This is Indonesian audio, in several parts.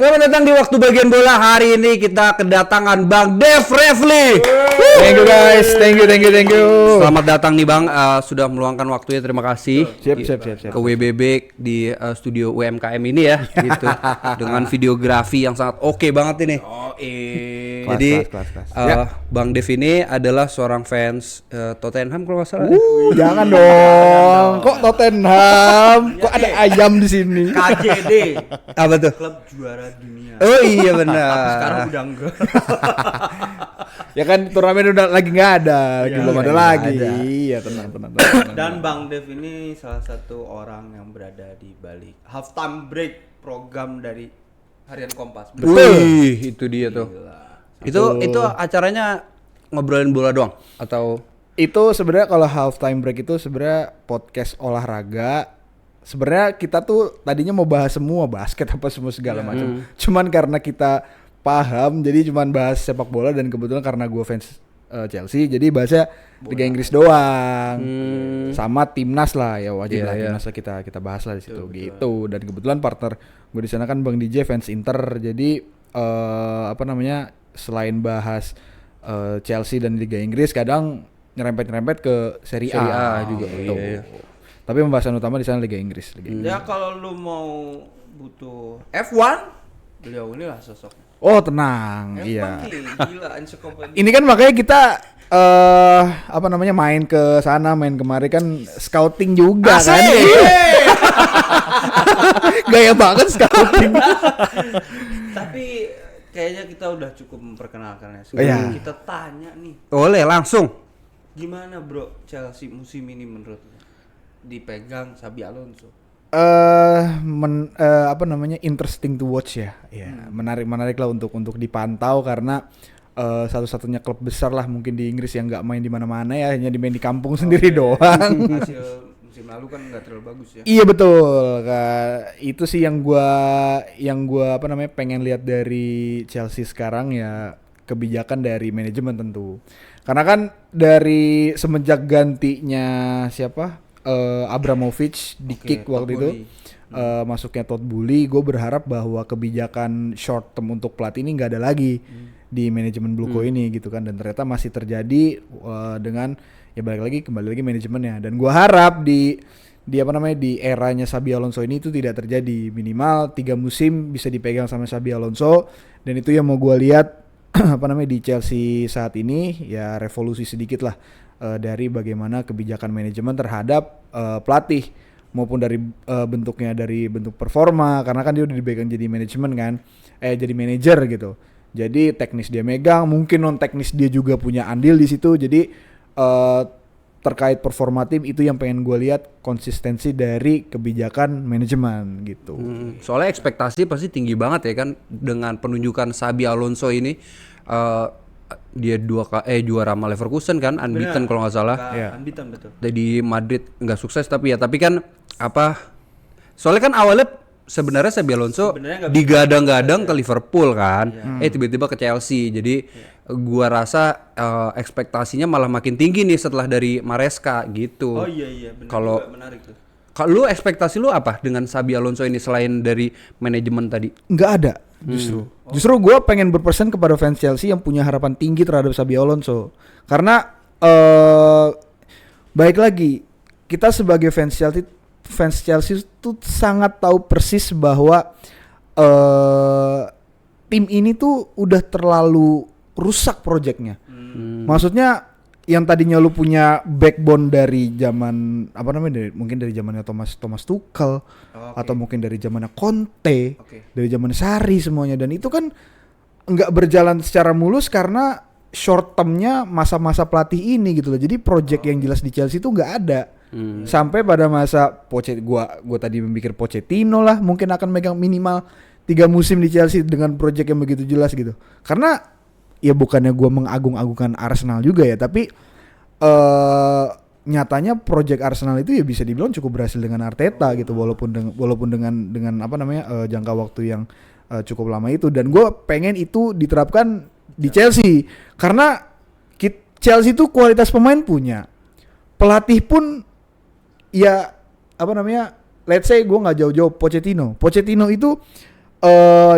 Selamat datang di waktu bagian bola. Hari ini kita kedatangan Bang Dev Refli. Thank you guys, thank you. Selamat datang nih Bang, sudah meluangkan waktunya, terima kasih. Siap. Ke WBB di studio UMKM ini ya, gitu. Dengan videografi yang sangat oke banget ini. Jadi Bang Dev ini adalah seorang fans Tottenham kalau nggak salah. Jangan dong. Kok Tottenham? Kok ada ayam di sini? KJD. Apa tuh? Klub juara dunia. Oh iya benar. Tapi sekarang udah enggak. Ya kan turnamen udah lagi nggak ada, belum ada lagi. ada. Iya tenang. Dan Bang Dev ini salah satu orang yang berada di balik halftime break program dari Harian Kompas. Wih, itu dia tuh. Gila. Itu acaranya ngobrolin bola doang atau Itu sebenarnya kalau halftime break itu sebenarnya podcast olahraga. Sebenarnya kita tuh tadinya mau bahas semua basket apa semua segala macam. Cuman karena kita paham jadi cuman bahas sepak bola dan kebetulan karena gue fans Chelsea jadi bahasnya Liga Inggris doang. Sama timnas lah ya wajib lah timnas kita bahas lah di situ gitu. Dan kebetulan partner gue di sana kan Bang DJ fans Inter. Jadi selain bahas Chelsea dan Liga Inggris kadang nyerempet ke Serie A juga. Gitu. Iya. Tapi pembahasan utama di sana Liga Inggris. Ya kalau lu mau butuh F1, beliau inilah sosoknya. Oh tenang, F1 iya. nih, gila ensiklopedia. Ini kan makanya kita main ke sana, main kemari kan scouting juga kan. Gaya banget scouting. Tapi kayaknya kita udah cukup memperkenalkan ya. Oh, iya. Sekarang kita tanya nih, boleh langsung. gimana bro Chelsea musim ini menurut lu? Dipegang Xabi Alonso. Interesting to watch ya. Ya, menarik lah untuk dipantau karena satu-satunya klub besar lah mungkin di Inggris yang nggak main di mana-mana ya, hanya dimain di kampung sendiri doang. Hasil musim lalu kan nggak terlalu bagus ya. Iya betul. Itu sih yang gua pengen lihat dari Chelsea sekarang ya, kebijakan dari manajemen tentu. Karena kan dari semenjak gantinya Abramovich di kick waktu itu masuknya Todd Boehly, gue berharap bahwa kebijakan short term untuk pelatih ini nggak ada lagi di manajemen Bluko ini gitu kan, dan ternyata masih terjadi dengan ya kembali lagi manajemennya, dan gue harap di eranya Xabi Alonso ini itu tidak terjadi, minimal 3 musim bisa dipegang sama Xabi Alonso, dan itu yang mau gue lihat di Chelsea saat ini ya, revolusi sedikit lah dari bagaimana kebijakan manajemen terhadap pelatih maupun dari bentuknya, dari bentuk performa, karena kan dia udah dipegang jadi manajemen kan, jadi manajer gitu. Jadi teknis dia megang, mungkin non teknis dia juga punya andil di situ. Jadi terkait performa tim itu yang pengen gue lihat, konsistensi dari kebijakan manajemen gitu. Soalnya ekspektasi pasti tinggi banget ya kan dengan penunjukan Xabi Alonso ini. Dia juara sama Leverkusen kan, unbeaten kalau nggak salah. Unbeaten betul. Di Madrid nggak sukses tapi kan soalnya kan awalnya sebenarnya Xabi Alonso digadang-gadang ke Liverpool kan, tiba-tiba ke Chelsea. Jadi gua rasa ekspektasinya malah makin tinggi nih setelah dari Maresca gitu. Oh iya benar. Kalau menarik tuh. Kalau lu ekspektasi lu apa dengan Xabi Alonso ini selain dari manajemen tadi? Nggak ada justru gue pengen berpesan kepada fans Chelsea yang punya harapan tinggi terhadap Xabi Alonso, karena baik lagi kita sebagai fans Chelsea itu sangat tahu persis bahwa tim ini tuh udah terlalu rusak proyeknya. Maksudnya yang tadinya lu punya backbone dari zaman mungkin dari zamannya Thomas Tuchel, atau mungkin dari zamannya Conte, dari zamannya Sarri semuanya, dan itu kan nggak berjalan secara mulus karena short termnya masa-masa pelatih ini gitu loh. Jadi project yang jelas di Chelsea itu nggak ada. Sampai pada masa gua tadi memikir Pochettino lah mungkin akan megang minimal 3 musim di Chelsea dengan project yang begitu jelas gitu. Karena ya bukannya gue mengagung-agungkan Arsenal juga ya, tapi nyatanya project Arsenal itu ya bisa dibilang cukup berhasil dengan Arteta gitu, walaupun dengan jangka waktu yang cukup lama itu, dan gue pengen itu diterapkan di Chelsea karena Chelsea itu kualitas pemain punya, pelatih pun ya let's say gue nggak jauh-jauh Pochettino itu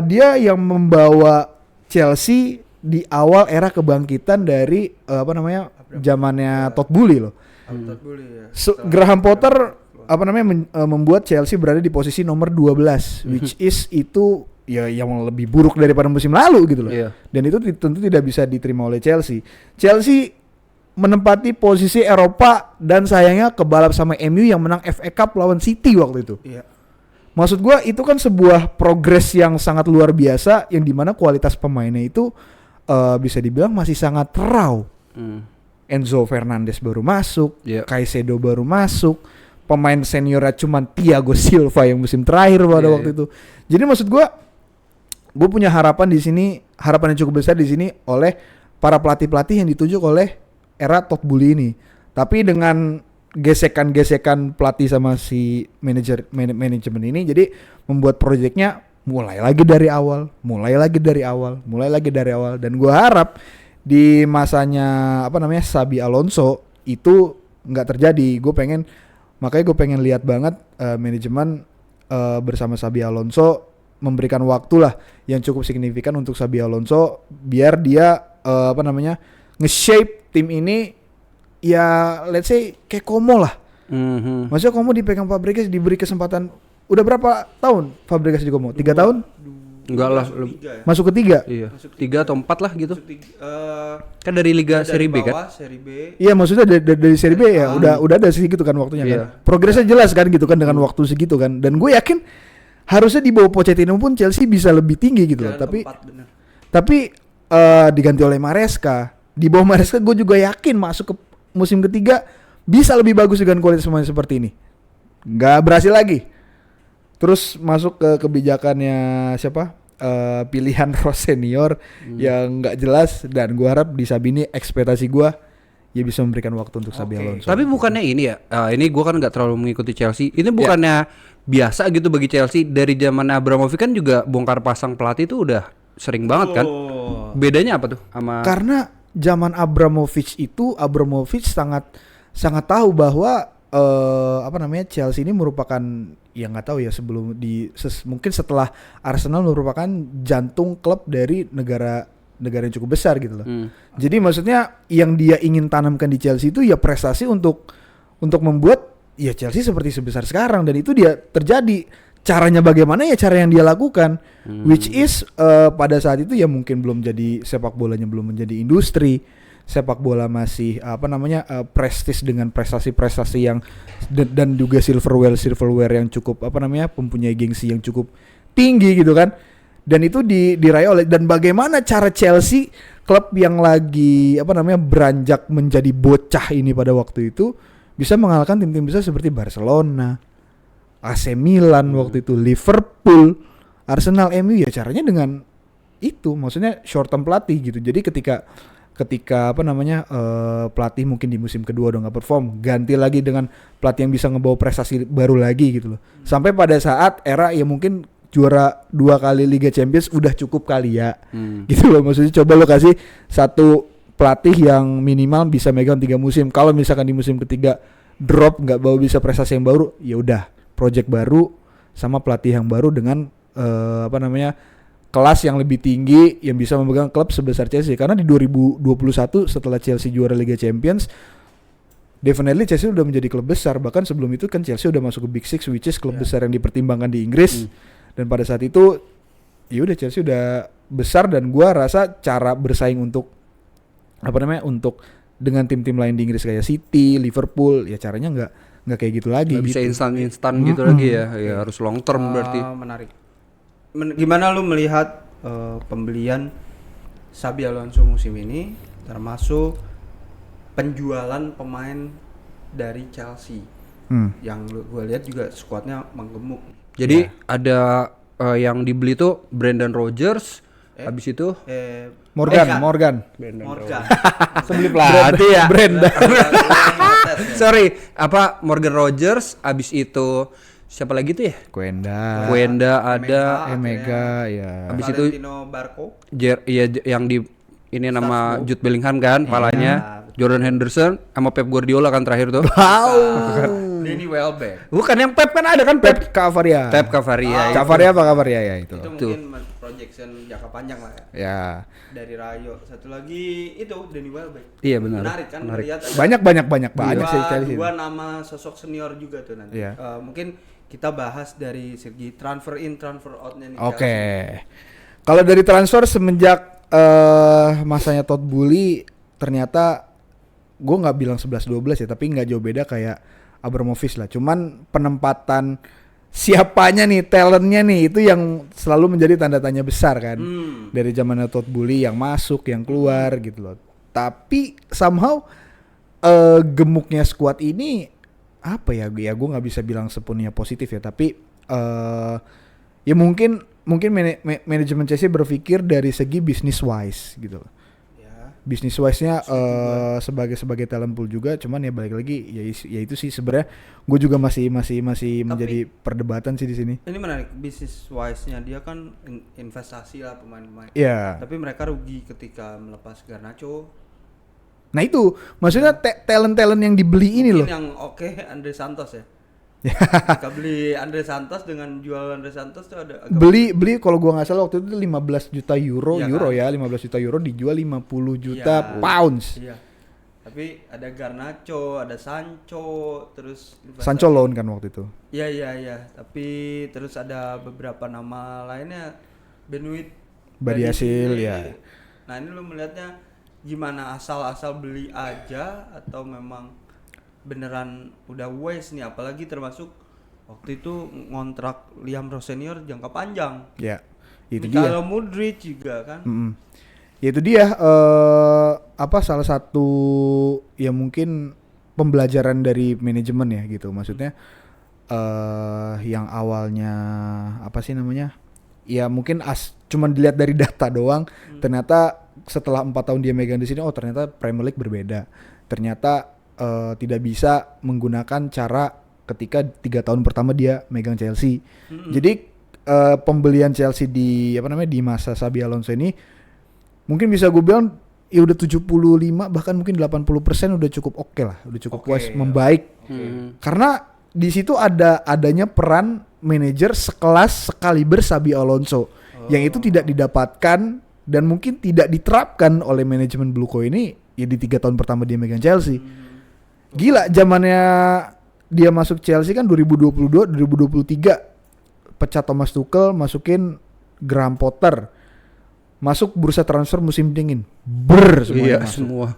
dia yang membawa Chelsea di awal era kebangkitan dari zamannya Todd Boehly loh. Graham Potter membuat Chelsea berada di posisi nomor 12 which is itu ya yang lebih buruk daripada musim lalu gitu loh. Dan itu tentu tidak bisa diterima oleh Chelsea. Chelsea menempati posisi Eropa dan sayangnya kebalap sama MU yang menang FA Cup lawan City waktu itu. Maksud gua itu kan sebuah progres yang sangat luar biasa yang dimana kualitas pemainnya itu bisa dibilang masih sangat raw. Enzo Fernandez baru masuk, Caicedo baru masuk, pemain seniornya cuma Thiago Silva yang musim terakhir pada waktu itu. Jadi maksud gue punya harapan di sini, harapan yang cukup besar di sini oleh para pelatih-pelatih yang ditunjuk oleh era Todd Boehly ini. Tapi dengan gesekan-gesekan pelatih sama si manajemen ini, jadi membuat proyeknya mulai lagi dari awal. Dan gue harap di masanya Xabi Alonso itu nggak terjadi. Makanya gue pengen lihat banget manajemen bersama Xabi Alonso memberikan waktu lah yang cukup signifikan untuk Xabi Alonso biar dia nge-shape tim ini ya let's say kayak Como lah. Maksudnya Como dipegang Fabregas, diberi kesempatan. Udah berapa tahun Fabregas di Como? 3 tahun? Enggak lah, masuk ke 3. Iya. 3 atau 4 lah gitu. Kan dari Liga Serie B kan? Iya, maksudnya dari Serie B ya udah ada segitu kan waktunya kan. Progresnya jelas kan gitu kan dengan waktu segitu kan. Dan gue yakin harusnya di bawah Pochettino pun Chelsea bisa lebih tinggi gitu loh. Tapi diganti oleh Maresca. Di bawah Maresca gue juga yakin masuk ke musim ketiga bisa lebih bagus dengan kualitas pemain seperti ini. Nggak berhasil lagi. Terus masuk ke kebijakannya pilihan Rose senior yang nggak jelas, dan gue harap di Xabi ini ekspektasi gue ya bisa memberikan waktu untuk Xabi Alonso. Tapi bukannya ini ya, ini gue kan nggak terlalu mengikuti Chelsea. Ini bukannya biasa gitu bagi Chelsea dari zaman Abramovich kan juga bongkar pasang pelatih itu udah sering banget kan? Bedanya apa tuh sama? Karena zaman Abramovich sangat tahu bahwa Chelsea ini merupakan yang nggak tahu ya sebelum mungkin setelah Arsenal merupakan jantung klub dari negara yang cukup besar gitu loh. Jadi maksudnya yang dia ingin tanamkan di Chelsea itu ya prestasi untuk membuat ya Chelsea seperti sebesar sekarang, dan itu dia terjadi. Caranya bagaimana ya cara yang dia lakukan, which is pada saat itu ya mungkin belum jadi sepak bolanya belum menjadi industri. Sepak bola masih prestis dengan prestasi-prestasi yang dan juga silverware yang cukup mempunyai gengsi yang cukup tinggi gitu kan. Dan itu diraih oleh, dan bagaimana cara Chelsea, klub yang lagi beranjak menjadi bocah ini pada waktu itu bisa mengalahkan tim-tim besar seperti Barcelona, AC Milan waktu itu, Liverpool, Arsenal, MU, ya caranya dengan itu, maksudnya short term pelatih gitu. Jadi ketika pelatih mungkin di musim kedua udah nggak perform, ganti lagi dengan pelatih yang bisa ngebawa prestasi baru lagi gitu loh. Sampai pada saat era ya mungkin juara 2 kali Liga Champions udah cukup kali ya, gitu loh. Maksudnya coba lo kasih satu pelatih yang minimal bisa megang 3 musim. Kalau misalkan di musim ketiga drop, nggak bawa bisa prestasi yang baru, ya udah project baru sama pelatih yang baru dengan kelas yang lebih tinggi yang bisa memegang klub sebesar Chelsea. Karena di 2021 setelah Chelsea juara Liga Champions, definitely Chelsea udah menjadi klub besar. Bahkan sebelum itu kan Chelsea udah masuk ke Big Six, which is klub besar yang dipertimbangkan di Inggris. Dan pada saat itu ya udah Chelsea udah besar, dan gua rasa cara bersaing untuk untuk dengan tim-tim lain di Inggris kayak City, Liverpool, ya caranya nggak kayak gitu lagi. Nggak bisa instan gitu lagi ya. Ya harus long term berarti. Menarik. Gimana lu melihat pembelian Xabi Alonso musim ini, termasuk penjualan pemain dari Chelsea yang gue lihat juga skuadnya menggemuk. Jadi ada yang dibeli tuh Brendan Rodgers, habis itu Morgan. Sebeli pelatih ya. Brendan. Sorry, Morgan Rodgers, habis itu siapa lagi tuh ya? Quenda ada, Emega ya. Habis itu Valentino Barco. Yang di ini nama Jude Bellingham kan, palanya. Jordan Henderson sama Pep Guardiola kan terakhir tuh. Danny Welbeck. Bukan yang Pep kan ada kan Pep Cavaria. Pep Cavaria. Cavaria apa Cavaria ya itu. Itu mungkin projection jangka panjang lah ya. Ya. Dari Rayo. Satu lagi itu Danny Welbeck. Iya benar. Menarik kan melihat ada Banyak sih Chelsea. dua nama sosok senior juga tuh nanti. Iya. Mungkin kita bahas dari segi transfer in transfer out-nya nih. Oke. Kalau dari transfer semenjak masanya Todd Boehly ternyata gue nggak bilang 11-12 ya, tapi nggak jauh beda kayak Abramovich lah. Cuman penempatan siapanya nih, talentnya nih itu yang selalu menjadi tanda tanya besar kan. Dari zamannya Todd Boehly yang masuk, yang keluar gitu loh. Tapi somehow gemuknya squad ini apa ya? Ya gue nggak bisa bilang sepenuhnya positif ya, tapi ya mungkin manajemen Chelsea berpikir dari segi business wise gitu loh. Business wise-nya sebagai talent pool juga, cuman ya balik lagi ya itu sih sebenarnya gue juga masih menjadi perdebatan sih di sini. Ini menarik, business wise-nya dia kan investasi lah pemain-pemain. Iya. Tapi mereka rugi ketika melepas Garnacho. Nah itu maksudnya talent-talent yang dibeli ini loh. Mungkin yang Andre Santos ya. Ketika beli Andre Santos dengan jual Andre Santos tuh ada agak beli kalau gua nggak salah waktu itu 15 juta euro iya kan? 15 juta euro dijual 50 juta pounds. Iya. Tapi ada Garnacho, ada Sancho, terus Sancho loan kan waktu itu. Iya. Tapi terus ada beberapa nama lainnya, Benoit, Badiashile ya. Nah ini lu melihatnya gimana, asal-asal beli aja atau memang beneran udah waste nih, apalagi termasuk waktu itu ngontrak Liam Rose senior jangka panjang. Ya, itu dia. dia. Kalau Mudryk juga kan. Ya itu dia salah satu ya mungkin pembelajaran dari manajemen ya gitu. Maksudnya yang awalnya apa sih namanya? Ya mungkin cuman dilihat dari data doang, ternyata setelah 4 tahun dia megang di sini, oh ternyata Premier League berbeda. Ternyata tidak bisa menggunakan cara ketika 3 tahun pertama dia megang Chelsea. Jadi pembelian Chelsea di masa Xabi Alonso ini mungkin bisa gue bilang ya udah 75 bahkan mungkin 80% udah cukup oke lah, udah cukup puas, membaik. Karena di situ adanya peran manajer sekelas sekaliber Xabi Alonso yang itu tidak didapatkan dan mungkin tidak diterapkan oleh manajemen Bluco ini ya di 3 tahun pertama dia megang Chelsea. Gila, zamannya dia masuk Chelsea kan 2022, 2023 pecah Thomas Tuchel, masukin Graham Potter, masuk bursa transfer musim dingin, semuanya masuk. Semua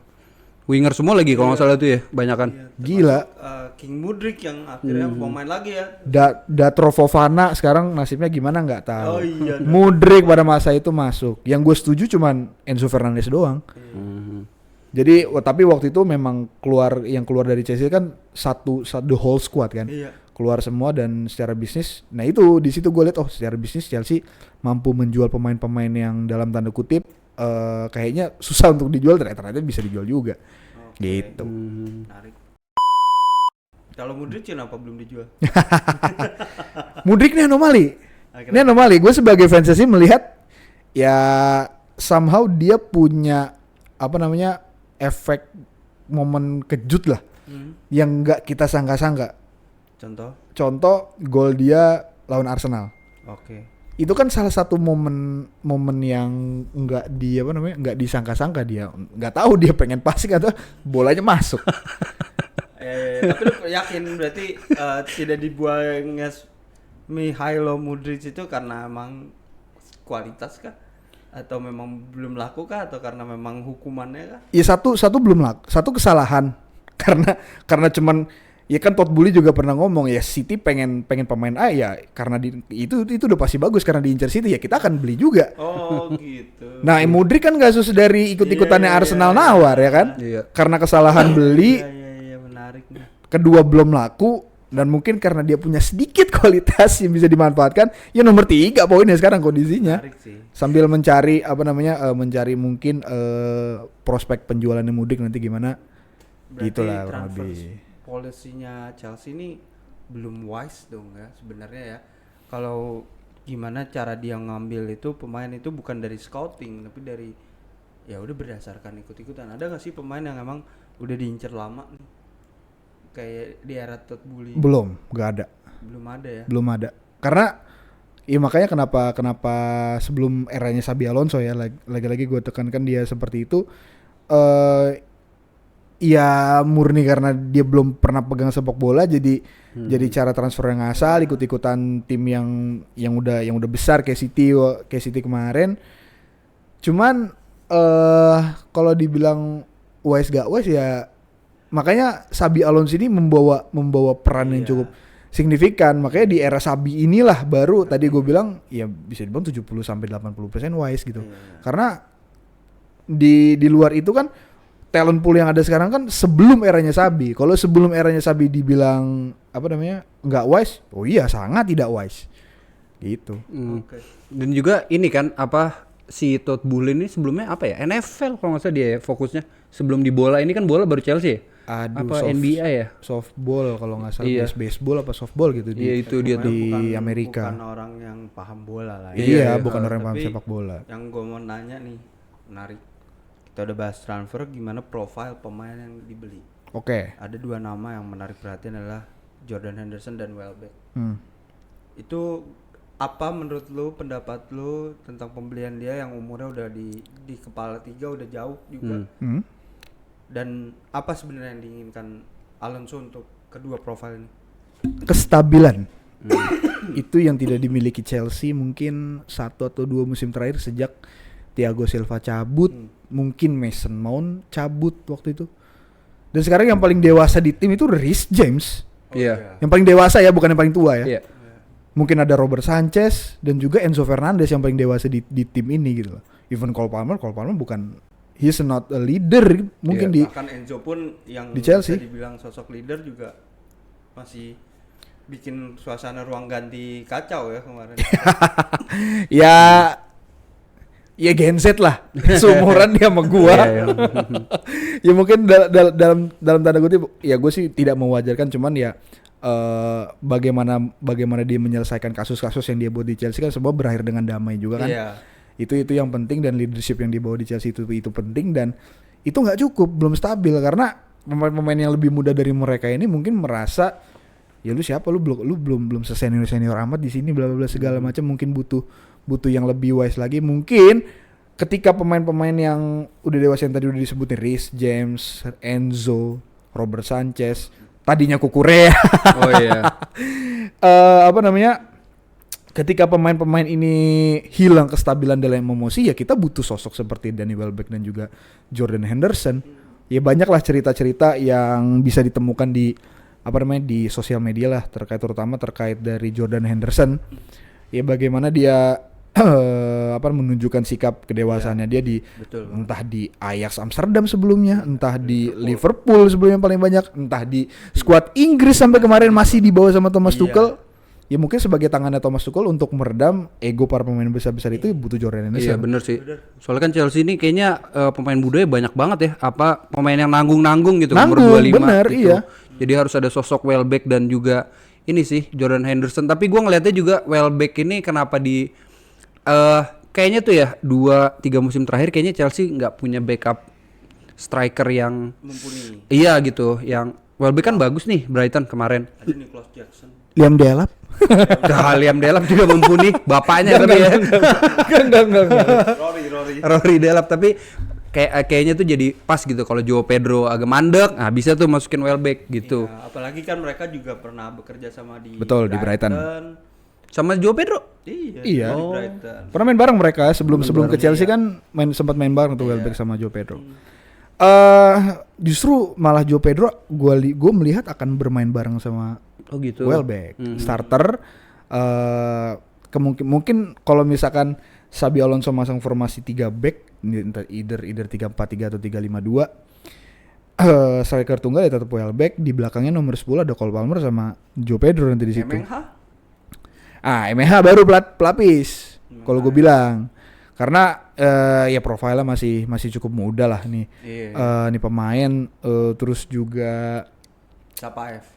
winger semua lagi kalau nggak salah itu ya, banyakan. Gila. King Mudryk yang akhirnya mau main lagi ya. Datro Fofana sekarang nasibnya gimana nggak tahu. Oh iya. Mudryk pada masa itu masuk. Yang gue setuju cuman Enzo Fernandez doang. Jadi tapi waktu itu memang yang keluar dari Chelsea kan satu the whole squad kan. Iya. Keluar semua dan secara bisnis. Nah itu di situ gue lihat secara bisnis Chelsea mampu menjual pemain-pemain yang dalam tanda kutip kayaknya susah untuk dijual, ternyata bisa dijual juga. Gitu. Menarik. Kalau Mudryk kenapa belum dijual? Mudryk ini anomali. Gue sebagai fans Chelsea melihat ya somehow dia punya efek momen kejut lah yang nggak kita sangka-sangka. Contoh gol dia lawan Arsenal. Oke. Itu kan salah satu momen yang nggak disangka-sangka, dia nggak tahu dia pengen passing atau bolanya masuk. Tapi lu yakin berarti tidak dibuangnya Mihailo Mudryk itu karena emang kualitas kah? Atau memang belum laku kah? Atau karena memang hukumannya kah? Ya satu belum laku, satu kesalahan karena cuman ya kan Todd Boehly juga pernah ngomong ya City pengen pemain A ya karena itu udah pasti bagus karena diincar City ya kita akan beli juga. Oh gitu. Nah Mudryk kan kasus dari ikut-ikutannya Arsenal nawar ya kan. Karena kesalahan beli. Iya menarik nih. Kedua belum laku dan mungkin karena dia punya sedikit kualitas yang bisa dimanfaatkan ya nomor 3 poinnya sekarang kondisinya. Menarik sih. Sambil mencari mencari mungkin prospek penjualannya Mudryk nanti gimana. Berarti gitulah kurang transfer lebih. Polisinya Chelsea ini belum wise dong ya sebenarnya ya. Kalau gimana cara dia ngambil itu pemain itu bukan dari scouting tapi dari ya udah berdasarkan ikut-ikutan. Ada nggak sih pemain yang emang udah diincer lama nih kayak di era Todd Boehly? Belum, nggak ada. Belum ada ya. Belum ada. Karena ya makanya kenapa sebelum eranya Xabi Alonso ya, lagi-lagi gue tekankan dia seperti itu, ya murni karena dia belum pernah pegang sepak bola, jadi cara transfer yang ngasal, ikut-ikutan tim yang udah besar kayak City kemarin. Cuman kalau dibilang wise gak wise ya, makanya Xabi Alonso ini membawa peran yang cukup signifikan. Makanya di era Xabi inilah baru tadi gue bilang ya bisa dibilang 70-80% wise gitu. Karena di luar itu kan talent pool yang ada sekarang kan sebelum eranya Xabi. Kalau sebelum eranya Xabi dibilang nggak wise, oh iya sangat tidak wise gitu. Dan juga ini kan si Todd Boehly ini sebelumnya NFL kalau nggak salah dia ya, fokusnya sebelum di bola ini kan bola baru Chelsea ya? NBA ya? Softball kalau nggak salah, Iya. baseball apa softball gitu Itu dia tuh di Amerika. Bukan orang yang paham bola lah. Iya, bukan orang yang paham Tapi sepak bola. Yang gue mau nanya nih, menarik. Kita udah bahas transfer, gimana profil pemain yang dibeli? Oke. Ada 2 nama yang menarik perhatian adalah Jordan Henderson dan Welbeck. Itu apa menurut lu, pendapat lu tentang pembelian dia yang umurnya udah di kepala 3 udah jauh juga? Dan apa sebenarnya yang diinginkan Alonso untuk kedua profil ini? Kestabilan. Itu yang tidak dimiliki Chelsea mungkin 1 atau 2 musim terakhir sejak Thiago Silva cabut, mungkin Mason Mount cabut waktu itu. Dan sekarang yang paling dewasa di tim itu Reece James. Iya. Yang paling dewasa ya, bukan yang paling tua ya. Iya. Mungkin ada Robert Sanchez dan juga Enzo Fernandez yang paling dewasa di tim ini gitu loh. Even Cole Palmer bukan, he's not a leader mungkin di Bahkan Enzo pun yang di Chelsea bisa dibilang sosok leader juga masih bikin suasana ruang ganti kacau ya kemarin. ya Gen Z lah, seumuran dia sama gua. Ya mungkin dalam tanda kutip ya gue sih tidak mewajarkan, cuman ya bagaimana dia menyelesaikan kasus-kasus yang dia buat di Chelsea kan semua berakhir dengan damai juga kan. Itu yang penting, dan leadership yang dibawa di Chelsea itu penting, dan itu nggak cukup, belum stabil karena pemain-pemain yang lebih muda dari mereka ini mungkin merasa ya lu siapa, lu belum senior amat di sini, bla bla bla segala macam, mungkin butuh yang lebih wise lagi. Mungkin ketika pemain-pemain yang udah dewasa yang tadi udah disebutin, Reece James, Enzo, Robert Sanchez, tadinya Kukurea. Oh iya. Ketika pemain-pemain ini hilang kestabilan dalam emosi, ya kita butuh sosok seperti Danny Welbeck dan juga Jordan Henderson. Ya banyaklah cerita-cerita yang bisa ditemukan di sosial media lah, terutama terkait dari Jordan Henderson. Ya bagaimana dia menunjukkan sikap kedewasaannya dia entah di Ajax Amsterdam sebelumnya, entah di Liverpool sebelumnya paling banyak, entah di skuad Inggris sampai kemarin masih dibawa sama Thomas Tuchel. Ya mungkin sebagai tangannya Thomas Tuchel untuk meredam ego para pemain besar-besar itu butuh Jordan Henderson. Iya bener sih. Soalnya kan Chelsea ini kayaknya pemain mudanya banyak banget ya. Pemain yang nanggung gitu, umur 25 bener, gitu. Iya. Jadi harus ada sosok Welbeck dan juga ini sih Jordan Henderson. Tapi gue ngelihatnya juga Welbeck ini kenapa kayaknya tuh ya 2-3 musim terakhir kayaknya Chelsea nggak punya backup striker yang mumpuni. Iya gitu. Yang Welbeck kan bagus nih Brighton kemarin. Ada Nicholas Jackson. Liam Delap. Liam Delap juga mumpuni, bapaknya tapi ya. Enggak. Rory. Delap, tapi kayaknya tuh jadi pas gitu kalau Joao Pedro agak mandek, nah bisa tuh masukin Welbeck gitu. Ya, apalagi kan mereka juga pernah bekerja sama di Brighton. Sama Joao Pedro? Iya. Di Brighton. Pernah main bareng mereka sebelum ke Chelsea kan sempat main bareng tuh Welbeck sama Joao Pedro. Justru malah Joao Pedro gue melihat akan bermain bareng sama Welbeck starter. Mungkin kalau misalkan Xabi Alonso masang formasi 3 back, either 3-4-3 atau 3-5-2, striker tunggal ya tetap Welbeck, di belakangnya nomor 10 ada Cole Palmer sama Joao Pedro nanti di situ. MH baru pelapis kalau gue bilang, karena ya profilnya masih cukup muda lah nih. Nih pemain, terus juga Sapaev.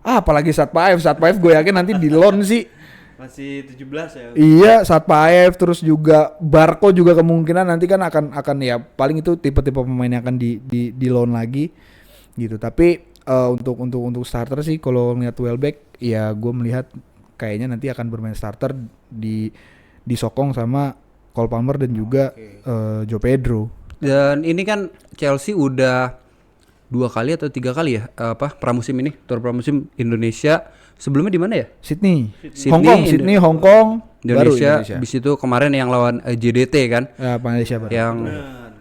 Apalagi Sapaev gue yakin nanti di loan sih. Masih 17 ya. Iya, Sapaev, terus juga Barco juga kemungkinan nanti kan akan ya paling itu tipe-tipe pemain yang akan di loan lagi gitu. Tapi untuk starter sih kalau ngeliat Welbeck ya gue melihat kayaknya nanti akan bermain starter disokong sama Cole Palmer dan juga Joe Pedro. Dan ini kan Chelsea udah 2 kali atau 3 kali ya pramusim ini, tur pramusim Indonesia. Sebelumnya di mana ya? Sydney, Sydney, Hong Kong, baru Indonesia. Indonesia. Bis itu kemarin yang lawan JDT kan? Ya, Malaysia baru. Yang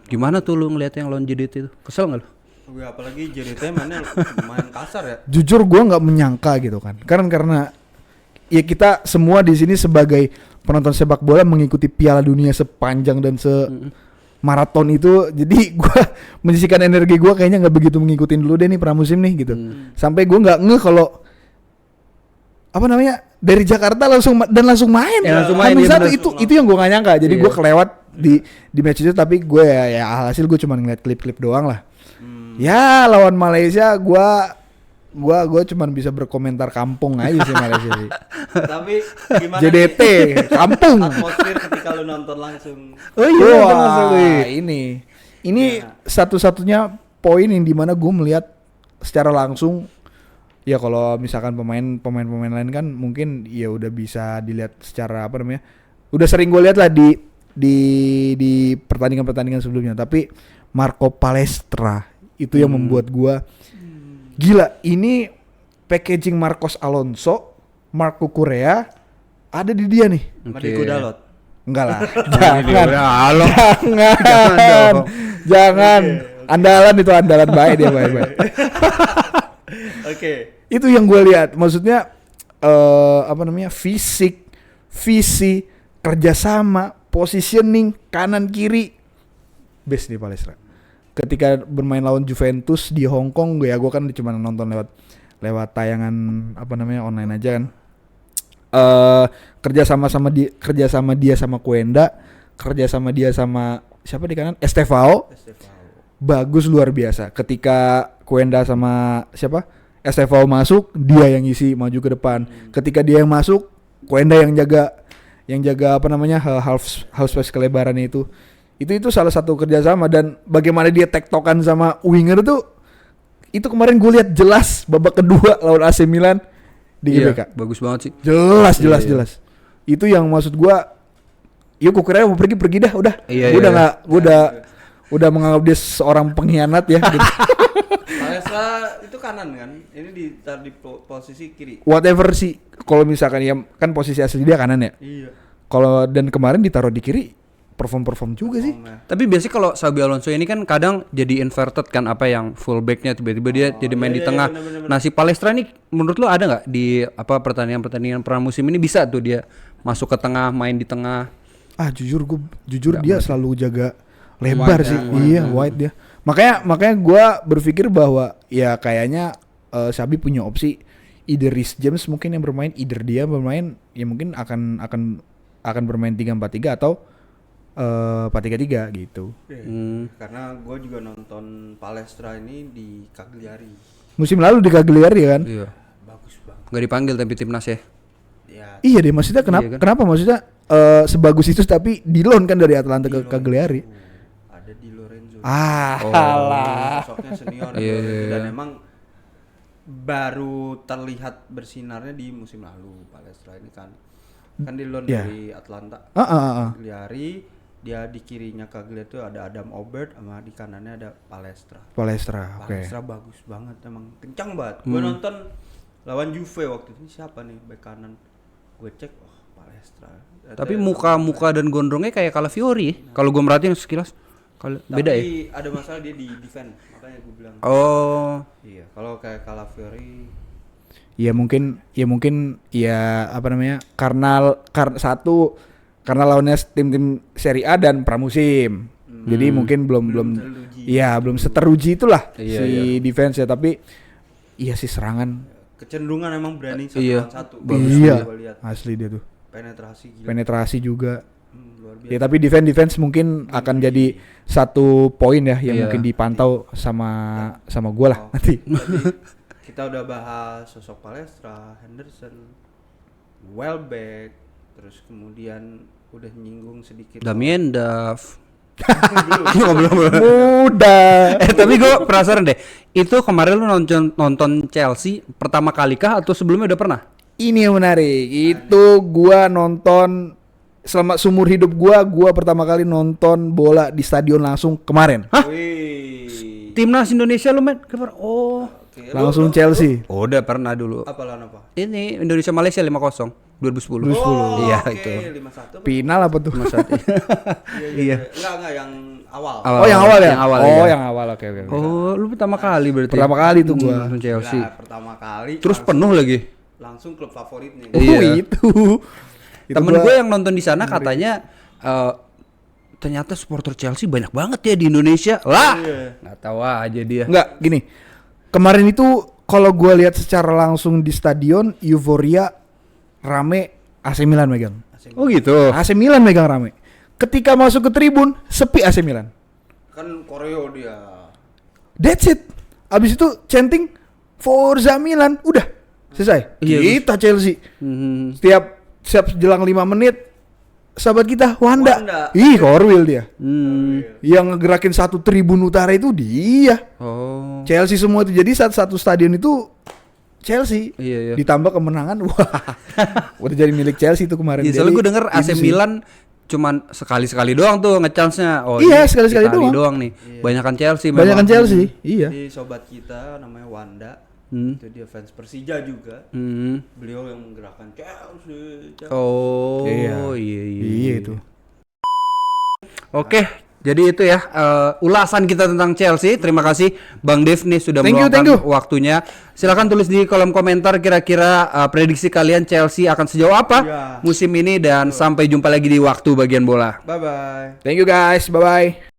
gimana tuh lu ngeliat yang lawan JDT itu? Kesel nggak lu? Apalagi JDT mainnya main kasar ya. Jujur gue nggak menyangka gitu kan, karena ya kita semua di sini sebagai penonton sepak bola mengikuti Piala Dunia sepanjang dan maraton itu, jadi gue menyisihkan energi gue kayaknya nggak begitu ngikutin dulu deh nih pramusim nih gitu. Sampai gue nggak kalau apa namanya dari Jakarta langsung main. Ya, langsung main, Hamil iya satu bener. itu yang gue nggak nyangka. Jadi Iya. gue kelewat di match itu, tapi gue ya hasil gue cuma ngeliat klip-klip doang lah. Ya lawan Malaysia gue cuma bisa berkomentar kampung aja sih Malaysia sih. Tapi gimana JDT nih kampung. atmosfer ketika lu nonton langsung? Oh Wah, ini satu-satunya poin yang dimana gue melihat secara langsung. Ya kalau misalkan pemain lain kan mungkin ya udah bisa dilihat secara apa namanya, udah sering gue lihat lah di pertandingan sebelumnya. Tapi Marco Palestra itu yang membuat gue gila. Ini packaging Marcos Alonso, Marco Correa ada di dia nih. Madiku Dalot. Enggak lah, Halo. jangan. Andalan itu andalan baik dia baik. Oke. Itu yang gue lihat, maksudnya apa namanya, fisik, visi, kerjasama, positioning, kanan kiri, best di Palestra. Ketika bermain lawan Juventus di Hong Kong, gue kan cuma nonton lewat tayangan apa namanya online aja kan. Kerja sama dia sama Kuenda, kerja sama dia sama siapa di kanan, Estevao. Bagus luar biasa. Ketika Kuenda sama siapa Estevao masuk, dia yang isi maju ke depan. Ketika dia yang masuk, Kuenda yang jaga apa namanya half space kelebarannya itu salah satu kerjasama. Dan bagaimana dia tektokan sama winger tuh, itu kemarin gue lihat jelas babak kedua lawan AC Milan di GBK. Iya, bagus banget sih. Jelas. Itu yang maksud gue. Yuk, gue kira mau pergi dah, udah. Iya, Gue udah iya. nggak, udah menganggap dia seorang pengkhianat ya. Gitu. Palestra itu kanan kan? Ini ditaruh di posisi kiri. Whatever sih, kalau misalkan ya kan posisi asli dia kanan ya. Iya. Kalau dan kemarin ditaruh di kiri, perform juga sih. Tapi biasanya kalau Xabi Alonso ini kan kadang jadi inverted kan, apa yang fullbacknya tiba-tiba dia jadi main di tengah. bener. Nah si Palestra ini menurut lo ada nggak di apa pertandingan pramusim ini bisa tuh dia masuk ke tengah, main di tengah? Jujur dia selalu jaga lebar sih. Wide dia. Makanya gue berpikir bahwa ya kayaknya Xabi punya opsi either Reece James mungkin yang bermain, either dia bermain, ya mungkin akan bermain 3-4-3 atau 4-3-3 gitu. Karena gue juga nonton Palestra ini di Cagliari. Musim lalu di Cagliari kan? Iya. Bagus banget. Nggak dipanggil tapi timnas ya. Ya, Iya deh, maksudnya kenapa? Iya kan? Kenapa maksudnya sebagus itu tapi di loan kan dari Atalanta ke Cagliari? ada di Lorenzo. Alah. Sosoknya senior Iya, di Lorenzo. iya. Dan emang baru terlihat bersinarnya di musim lalu Palestra ini kan di loan Iya. dari Atlanta. Cagliari. Cagliari, dia di kirinya Cagliari itu ada Adam Obert, sama di kanannya ada Palestra. Palestra, oke. Palestra bagus banget, emang kencang banget. Gue nonton lawan Juve waktu itu, siapa nih bek kanan? Gue cek, Palestra. Tapi muka dan gondrongnya kayak Calafiori. Kalau gue merhatiin sekilas, beda ya. Tapi ada masalah dia di defense, makanya gue bilang. Oh, Iya, kalau kayak Calafiori Ya mungkin ya apa namanya? Karena lawannya tim-tim Serie A dan pramusim. Jadi mungkin belum teruji. Iya, belum seteruji itulah Iya, si defense ya, tapi iya sih serangan. kecenderungan emang berani satu Iya. lawan satu. Iya. Gua lihat Asli dia tuh. penetrasi gila. Penetrasi juga. Luar biasa. Ya tapi defense mungkin akan jadi satu poin ya yang Iya. mungkin dipantau sama gue lah nanti. Tadi kita udah bahas sosok Palestra, Henderson, Welbeck, terus kemudian udah nyinggung sedikit Damien Duff. belum. Muda. Tapi gue penasaran deh. Itu kemarin lu nonton Chelsea pertama kali kah atau sebelumnya udah pernah? Ini yang menarik. Itu gua nonton selama seumur hidup gua pertama kali nonton bola di stadion langsung kemarin. Hah? Wih. Timnas Indonesia lu main? Oh. Oke, Langsung Chelsea. Udah pernah dulu. Apa lawan apa? Ini Indonesia Malaysia 5-0 2010. Oh, Iya oke, itu. 51. Final apa tuh? Iya. Enggak yang awal. Oh, yang awal ya? Yang awal, oh, iya. yang awal. Oke. Oh, lu pertama kali berarti. Pertama kali tuh gua. Langsung Chelsea. Gila, pertama kali. Terus langsung- penuh lagi. Langsung klub favoritnya. Oh, Iya. itu. Temen gue yang nonton di sana katanya ternyata supporter Chelsea banyak banget ya di Indonesia. Lah, Iya. nggak tahu aja dia. Enggak, gini. Kemarin itu kalau gua lihat secara langsung di stadion, euforia rame, AC Milan megang. Oh gitu. AC Milan megang rame. Ketika masuk ke tribun, sepi AC Milan. Kan koreo dia. That's it. Abis itu chanting Forza Milan, udah selesai. Iya, Kita Chelsea. Mhm. Siap jelang 5 menit, sahabat kita Wanda. Wanda. Ih, Korwil dia. Hmm. Yang ngegerakin satu tribun utara itu dia. Oh. Chelsea semua itu. Jadi satu stadion itu Chelsea. Iya, iya. Ditambah kemenangan, wah. Udah jadi milik Chelsea itu kemarin. Iya, soalnya Jadi, gue denger AC itu sih. Milan cuman sekali-sekali doang tuh ngechance-nya. Oh, Iya, ini sekali-sekali doang. nih. Banyakan Chelsea Banyakan memang. Chelsea. Iya. Jadi sobat kita namanya Wanda. Hmm. Itu dia fans Persija juga. Hmm. Beliau yang menggerakkan Chelsea. Oh, Iya. iya. Iya itu. Oke, jadi itu ya ulasan kita tentang Chelsea. Terima kasih Bang Dev nih sudah Thank you, meluangkan thank you. waktunya. Silakan tulis di kolom komentar kira-kira prediksi kalian Chelsea akan sejauh apa Iya. musim ini dan sampai jumpa lagi di waktu bagian bola. Bye bye. Thank you guys. Bye bye.